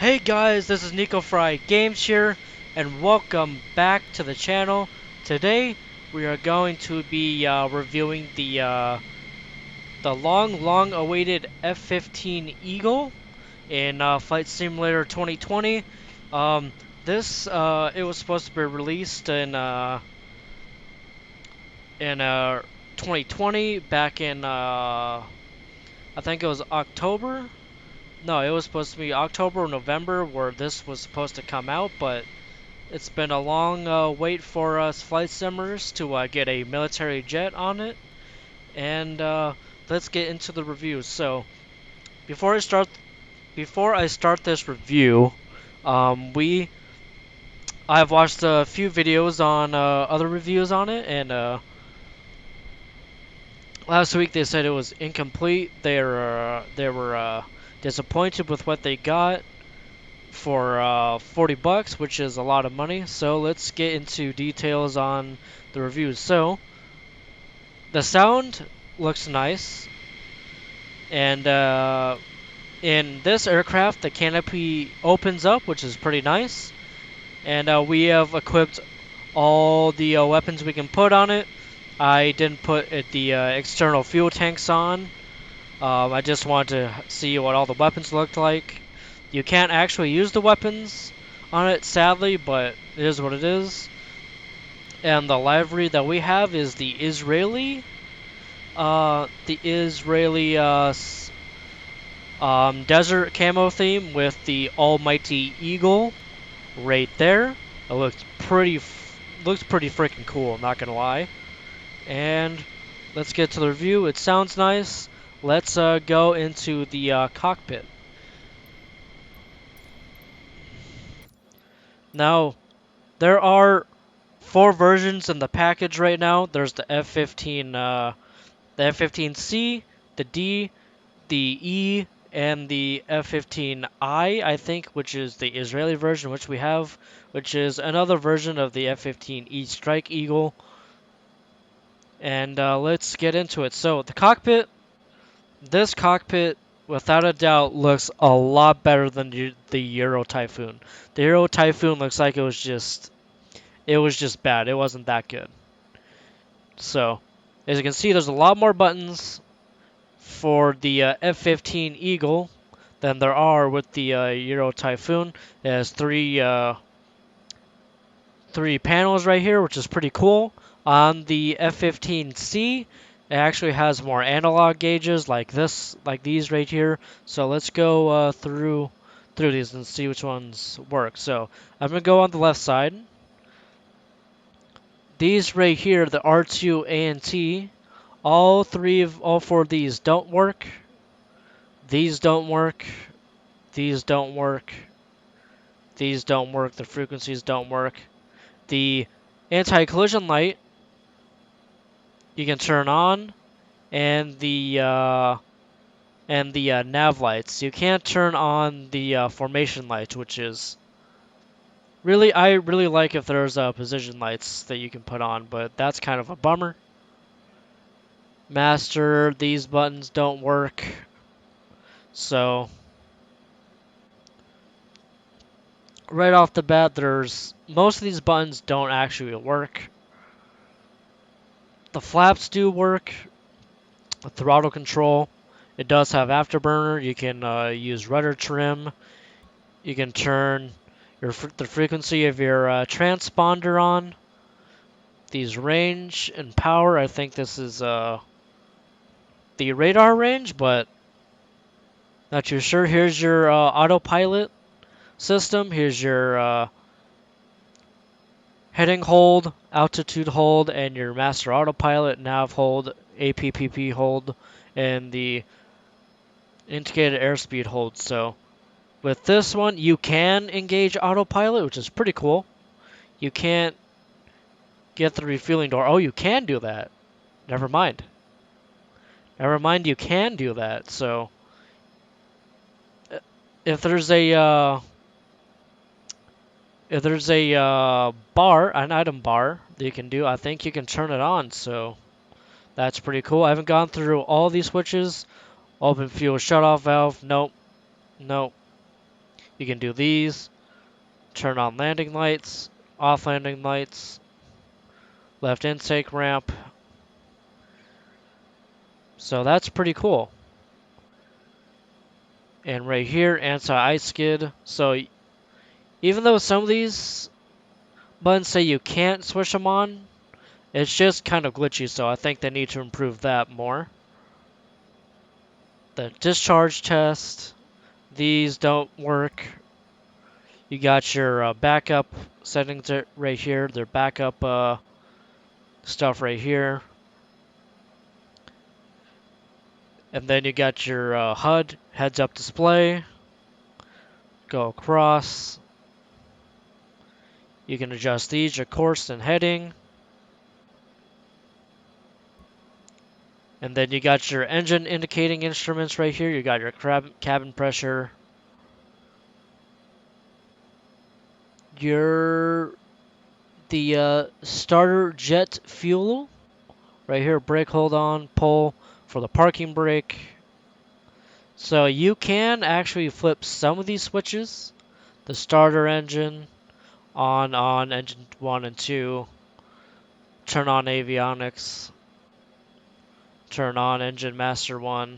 Hey guys, this is Nico Fry Games here, and welcome back to the channel. Today we are going to be reviewing the long awaited F-15 Eagle in Flight Simulator 2020. This it was supposed to be released in 2020 back in I think it was October. No, it was supposed to be October or November where this was supposed to come out, but it's been a long wait for us flight simmers to get a military jet on it, and let's get into the review. So before I start this review, we I've watched a few videos on other reviews on it, and last week they said it was incomplete. They were disappointed with what they got for $40, which is a lot of money. So let's get into details on the reviews. So the sound looks nice, and in this aircraft the canopy opens up, which is pretty nice, and we have equipped all the weapons we can put on it. I didn't put the external fuel tanks on. I just wanted to see what all the weapons looked like. You can't actually use the weapons on it, sadly, but it is what it is. And the livery that we have is the Israeli desert camo theme with the almighty eagle right there. It looks pretty freaking cool, I'm not gonna lie. And let's get to the review. It sounds nice. Let's go into the cockpit. Now, there are 4 versions in the package right now. There's the F-15, the F-15C, the D, the E, and the F-15I, I think, which is the Israeli version, which we have, which is another version of the F-15E Strike Eagle. And let's get into it. So the cockpit, this cockpit, without a doubt, looks a lot better than the Euro Typhoon. The Euro Typhoon looks like it was just bad. It wasn't that good. So, as you can see, there's a lot more buttons for the F-15 Eagle than there are with the Euro Typhoon. It has three panels right here, which is pretty cool. On the F-15C, it actually has more analog gauges like these right here. So let's go through these and see which ones work. So I'm gonna go on the left side. These right here, the R2 A and T, all 4 of these don't work. These don't work. These don't work. These don't work. The frequencies don't work. The anti-collision light you can turn on, and the nav lights. You can't turn on the formation lights, which is I really like if there's position lights that you can put on, but that's kind of a bummer. Master, these buttons don't work. So right off the bat, most of these buttons don't actually work. The flaps do work. The throttle control, it does have afterburner. You can use rudder trim. You can turn the frequency of your transponder on. These range and power, I think this is the radar range, but not too sure. Here's your autopilot system. Here's your heading hold, altitude hold, and your master autopilot, nav hold, APPP hold, and the indicated airspeed hold. So with this one, you can engage autopilot, which is pretty cool. You can't get the refueling door. Oh, you can do that. Never mind. Never mind, you can do that. So if there's a bar, an item bar that you can do, I think you can turn it on. So that's pretty cool. I haven't gone through all these switches. Open fuel shutoff valve. Nope. Nope. You can do these. Turn on landing lights, off landing lights, left intake ramp. So that's pretty cool. And right here, anti-ice skid. So even though some of these buttons say you can't switch them on, it's just kind of glitchy, so I think they need to improve that more. The discharge test, these don't work. You got your backup settings right here, their backup stuff right here. And then you got your HUD, heads-up display. Go across. You can adjust these, your course and heading. And then you got your engine indicating instruments right here. You got your cabin pressure. The starter jet fuel right here. Brake hold on, pull for the parking brake. So you can actually flip some of these switches. The starter engine, on engine 1 and 2. Turn on avionics. Turn on engine master 1.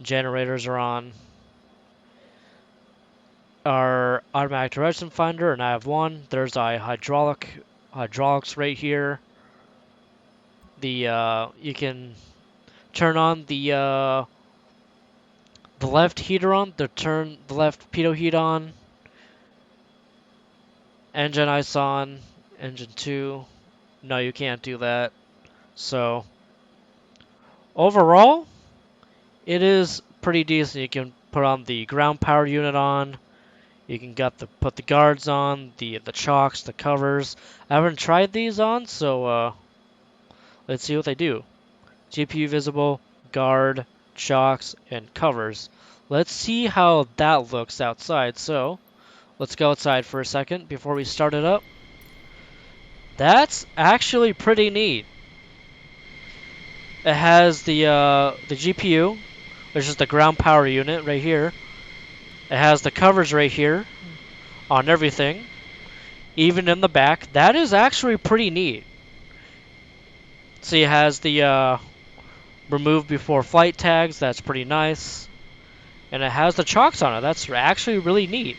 Generators are on. Our automatic direction finder, and I have one. There's a hydraulics right here. You can turn on the left heater on. Turn the left pitot heat on. Engine ice on. Engine 2. No, you can't do that. So overall, it is pretty decent. You can put on the ground power unit on. You can put the guards on, the chocks, the covers. I haven't tried these on, so let's see what they do. GPU visible, guard, chocks, and covers. Let's see how that looks outside. So let's go outside for a second before we start it up. That's actually pretty neat. It has the GPU, which is the ground power unit right here. It has the covers right here on everything, even in the back. That is actually pretty neat. See, it has the remove before flight tags. That's pretty nice. And it has the chocks on it. That's actually really neat.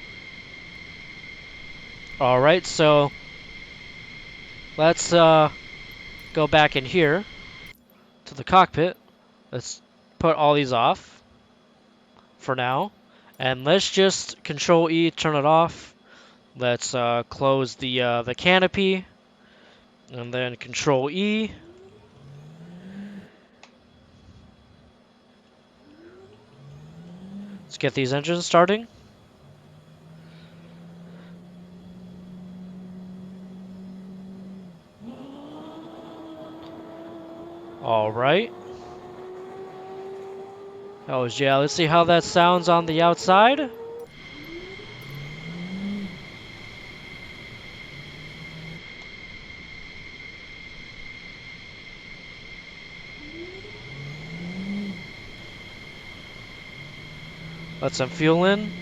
Alright, so let's go back in here to the cockpit. Let's put all these off for now. And let's just Control E, turn it off. Let's close the canopy. And then Control E. Let's get these engines starting. Alright. Oh, yeah, let's see how that sounds on the outside. Let some fuel in.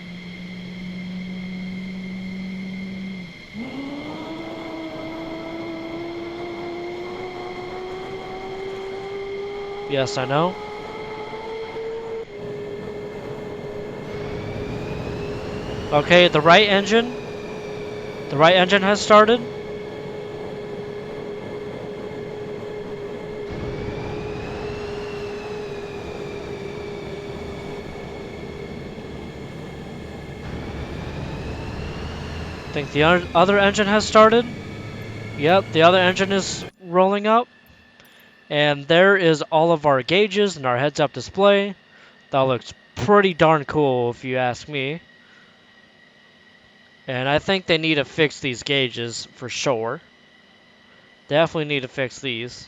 Yes, I know. Okay, the right engine has started. I think the other engine has started. Yep, the other engine is rolling up. And there is all of our gauges and our heads-up display. That looks pretty darn cool if you ask me. And I think they need to fix these gauges for sure. Definitely need to fix these.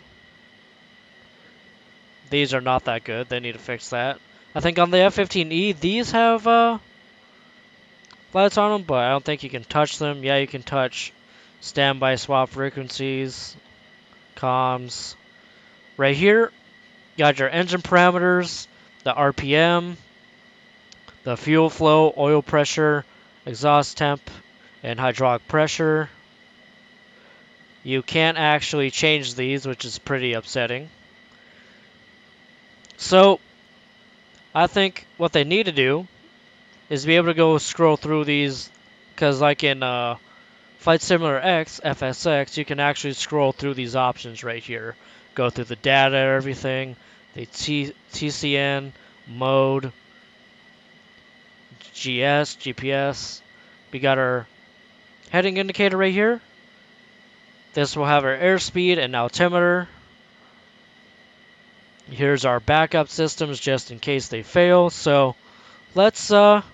These are not that good. They need to fix that. I think on the F-15E, these have lights on them, but I don't think you can touch them. Yeah, you can touch standby swap frequencies, comms. Right here, you got your engine parameters, the RPM, the fuel flow, oil pressure, exhaust temp, and hydraulic pressure. You can't actually change these, which is pretty upsetting. So, I think what they need to do is be able to go scroll through these, because like in Flight Simulator X, FSX, you can actually scroll through these options right here. Go through the data, everything, the TCN, mode, GPS. We got our heading indicator right here. This will have our airspeed and altimeter. Here's our backup systems just in case they fail. So let's contact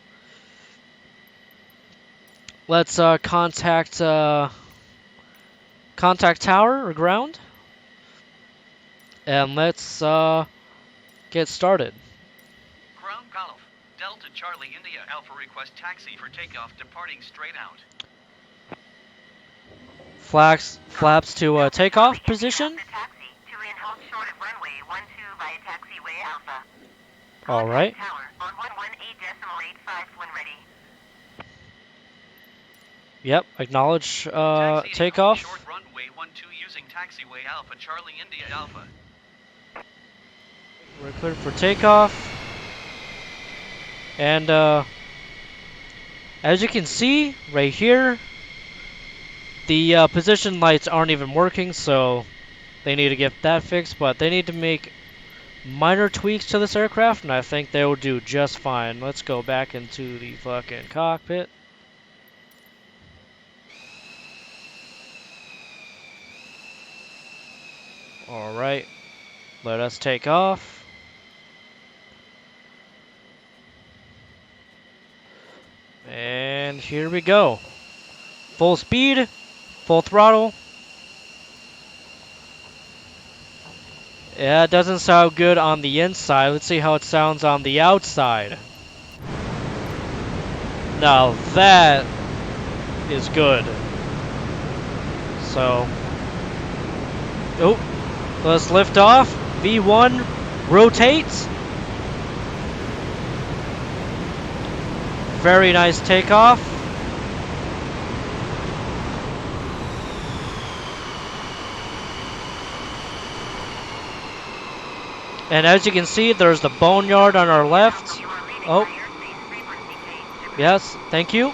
tower or ground, and let's get started. Ground Golf, Delta Charlie India Alpha request taxi for takeoff departing straight out. Flaps to takeoff position. All right. Yep. Acknowledge takeoff. Short runway 12 using taxiway Alpha Charlie India Alpha. We're cleared for takeoff. And as you can see right here, the position lights aren't even working, so they need to get that fixed. But they need to make minor tweaks to this aircraft, and I think they will do just fine. Let's go back into the fucking cockpit. Alright, let us take off. And here we go. Full speed, full throttle. Yeah, it doesn't sound good on the inside. Let's see how it sounds on the outside. Now that is good. So, let's lift off. V1 rotates. Very nice takeoff. And as you can see, there's the boneyard on our left. Oh, yes, thank you.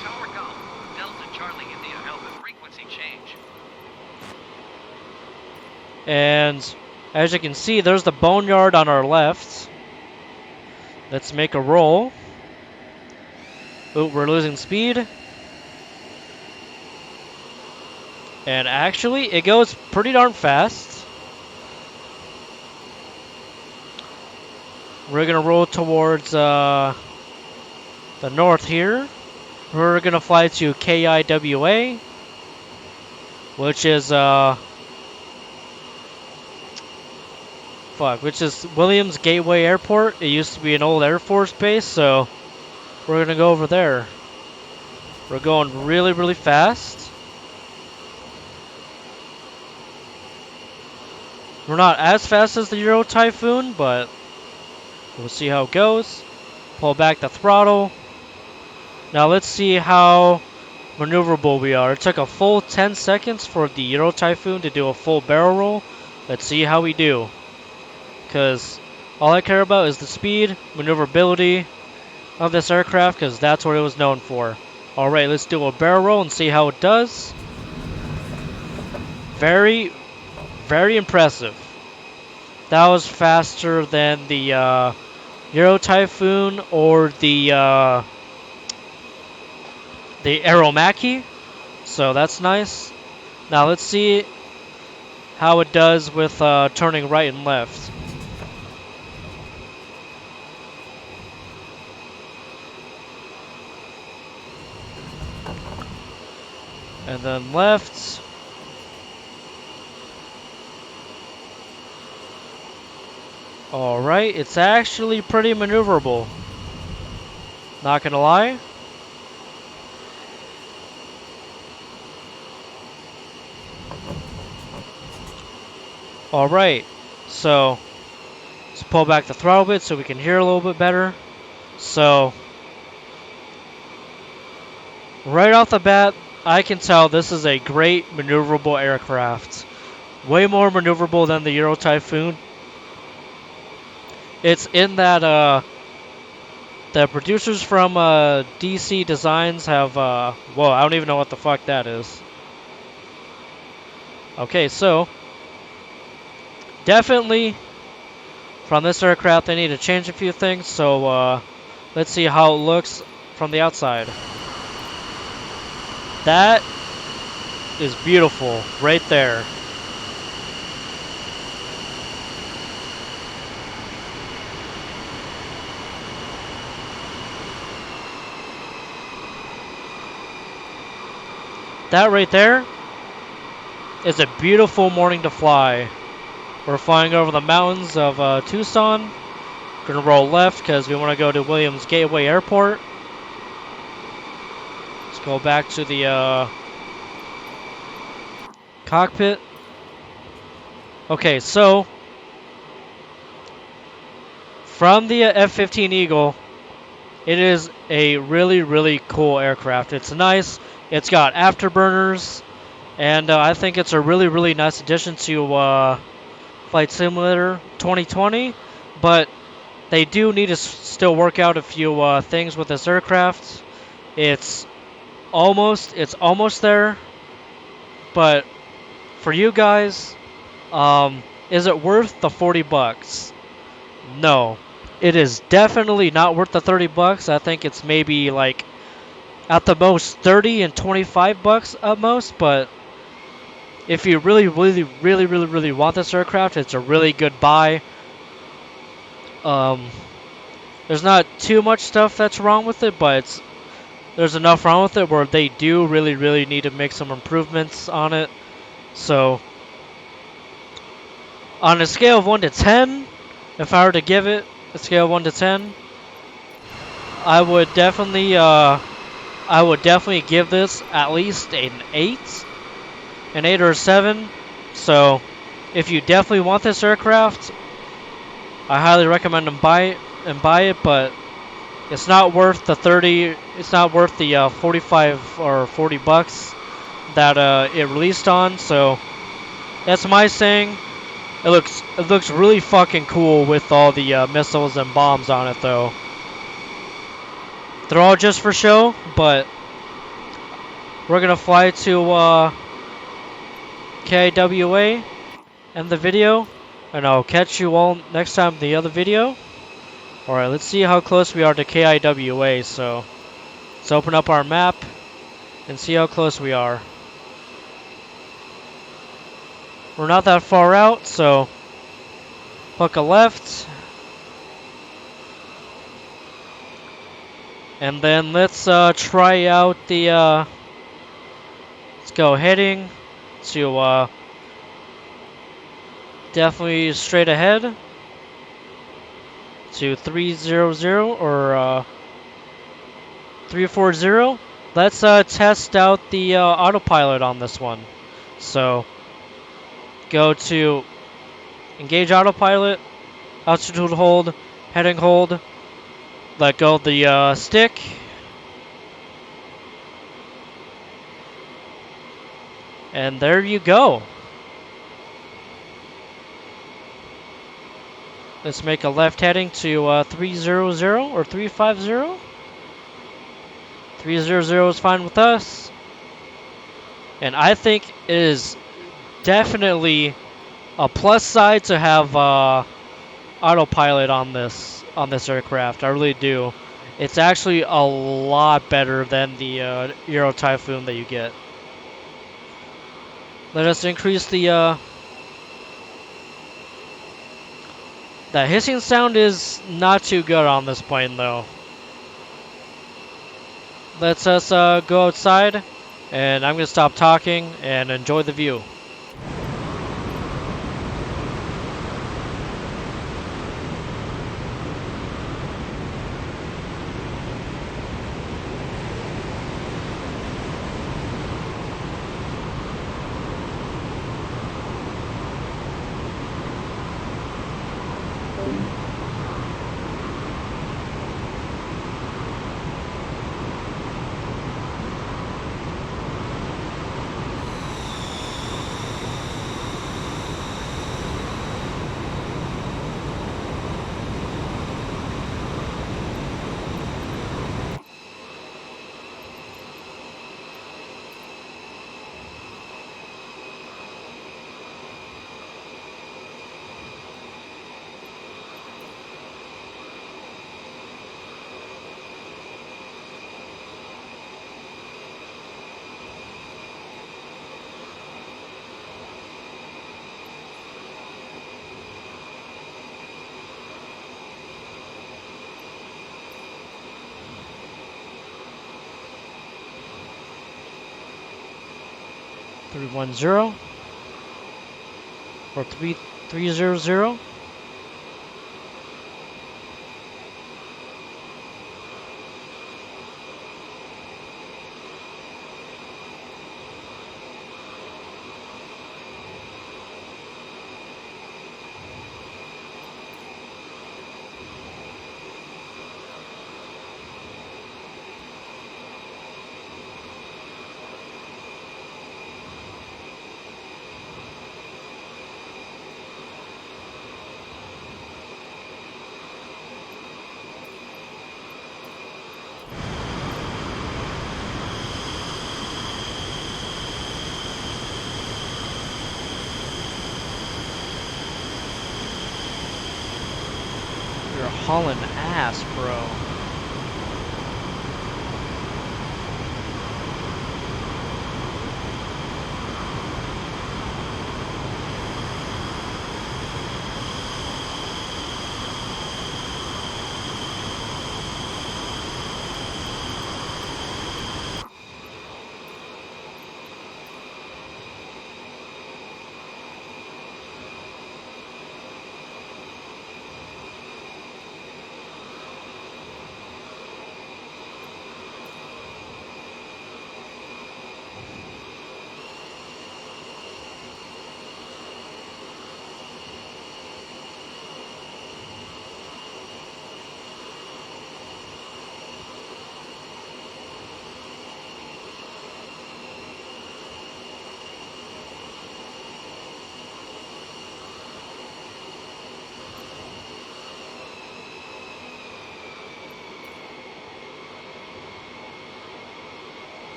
Tower Golf, Delta Charlie India Alpha frequency change. And as you can see, there's the boneyard on our left. Let's make a roll. Oh, we're losing speed. And actually, it goes pretty darn fast. We're going to roll towards the north here. We're going to fly to KIWA, which is Williams Gateway Airport. It used to be an old Air Force base, so we're going to go over there. We're going really, really fast. We're not as fast as the Euro Typhoon, but we'll see how it goes. Pull back the throttle. Now let's see how maneuverable we are. It took a full 10 seconds for the Euro Typhoon to do a full barrel roll. Let's see how we do. Because all I care about is the speed, maneuverability of this aircraft, because that's what it was known for. Alright, let's do a barrel roll and see how it does. Very, very impressive. That was faster than the Euro Typhoon or the Aeromaki, so that's nice. Now let's see how it does with turning right and left. And then left. Alright, it's actually pretty maneuverable. Not gonna lie. Alright, so Let's pull back the throttle bit so we can hear a little bit better. So, right off the bat, I can tell this is a great maneuverable aircraft. Way more maneuverable than the Euro Typhoon. It's in that the producers from DC Designs have whoa, I don't even know what the fuck that is. Okay, so definitely from this aircraft they need to change a few things, so let's see how it looks from the outside. That is beautiful right there. That right there is a beautiful morning to fly. We're flying over the mountains of Tucson. Gonna roll left because we want to go to Williams Gateway Airport. Let's go back to the cockpit. Okay, so from the F-15 Eagle, it is a really, really cool aircraft. It's nice. It's got afterburners, and I think it's a really, really nice addition to Flight Simulator 2020. But they do need to still work out a few things with this aircraft. It's almost there. But for you guys, is it worth the 40 bucks? No. It is definitely not worth the 30 bucks. I think it's maybe like at the most 30 and 25 bucks at most, but if you really want this aircraft, it's a really good buy. There's not too much stuff that's wrong with it, but there's enough wrong with it where they do really need to make some improvements on it. So on a scale of 1 to 10, if I were to give it a scale of 1 to 10, I would definitely give this at least an 8, or a 7. So if you definitely want this aircraft, I highly recommend buy it, but it's not worth the 30. It's not worth the 45 or 40 bucks that it released on. So that's my saying. It looks really fucking cool with all the missiles and bombs on it, though. They're all just for show, but we're gonna fly to KIWA end the video, and I'll catch you all next time in the other video. Alright, let's see how close we are to KIWA, so let's open up our map and see how close we are. We're not that far out, so hook a left. And then let's try out the, let's go heading to definitely straight ahead to 300 or 340. Let's test out the autopilot on this one. So go to engage autopilot, altitude hold, heading hold, let go of the stick. And there you go. Let's make a left heading to 300 or 350. 300 is fine with us. And I think it is definitely a plus side to have autopilot on this aircraft. I really do. It's actually a lot better than the Euro Typhoon that you get. Let us increase the that hissing sound is not too good on this plane, though. Let's us go outside, and I'm gonna stop talking and enjoy the view. 310 or 3300. You're hauling ass, bro.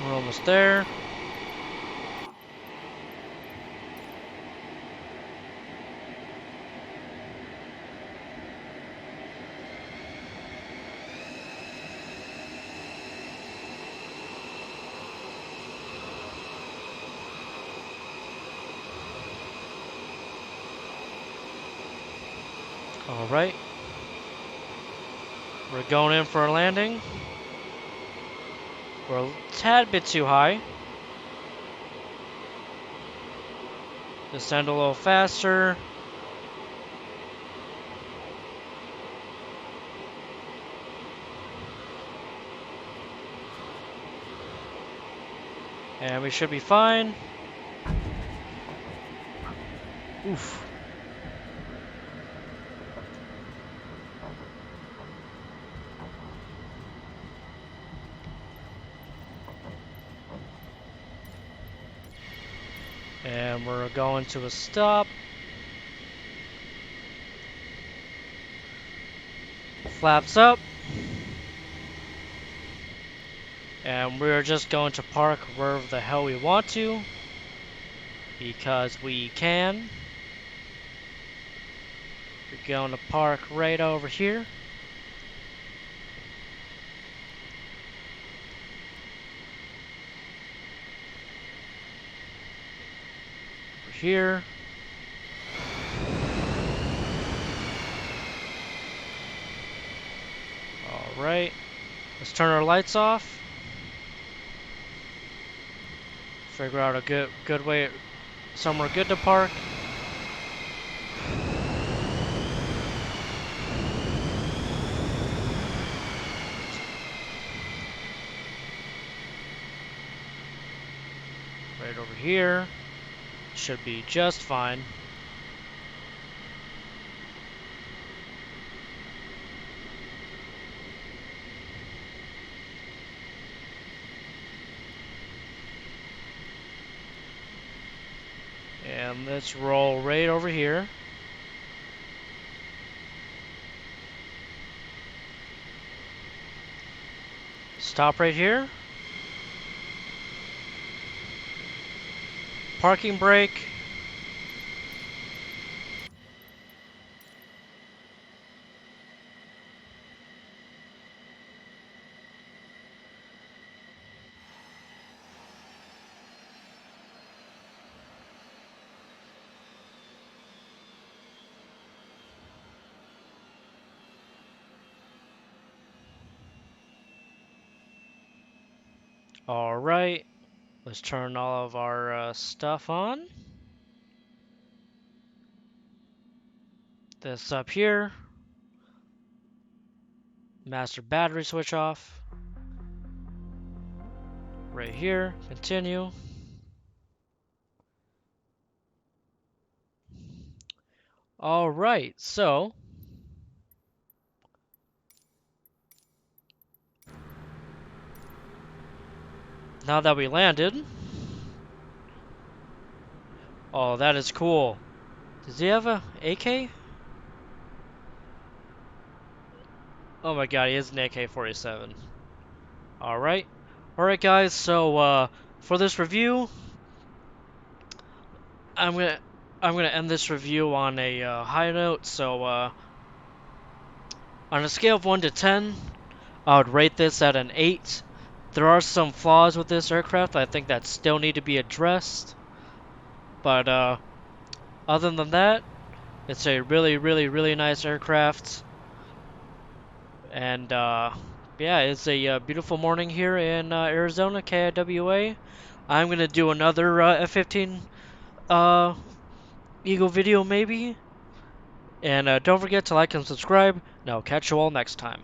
We're almost there. All right. We're going in for a landing. We're a tad bit too high. Descend a little faster. And we should be fine. Oof. And we're going to a stop. Flaps up. And we're just going to park wherever the hell we want to. Because we can. We're going to park right over here. Over here. Alright. Let's turn our lights off. Figure out a good way, somewhere good to park. Right over here. Should be just fine. And let's roll right over here. Stop right here. Parking brake. Alright, let's turn all of our stuff on. This up here. Master battery switch off. Right here, continue. Alright, so now that we landed. Oh, that is cool. Does he have a AK? Oh my god, he has an AK-47. Alright. Alright guys, so for this review, I'm gonna end this review on a high note, so on a scale of 1 to 10, I would rate this at an 8. There are some flaws with this aircraft I think that still need to be addressed, but other than that, it's a really, really, really nice aircraft. And yeah, it's a beautiful morning here in Arizona, KIWA. I'm gonna do another F-15 Eagle video maybe. And don't forget to like and subscribe, and I'll catch you all next time.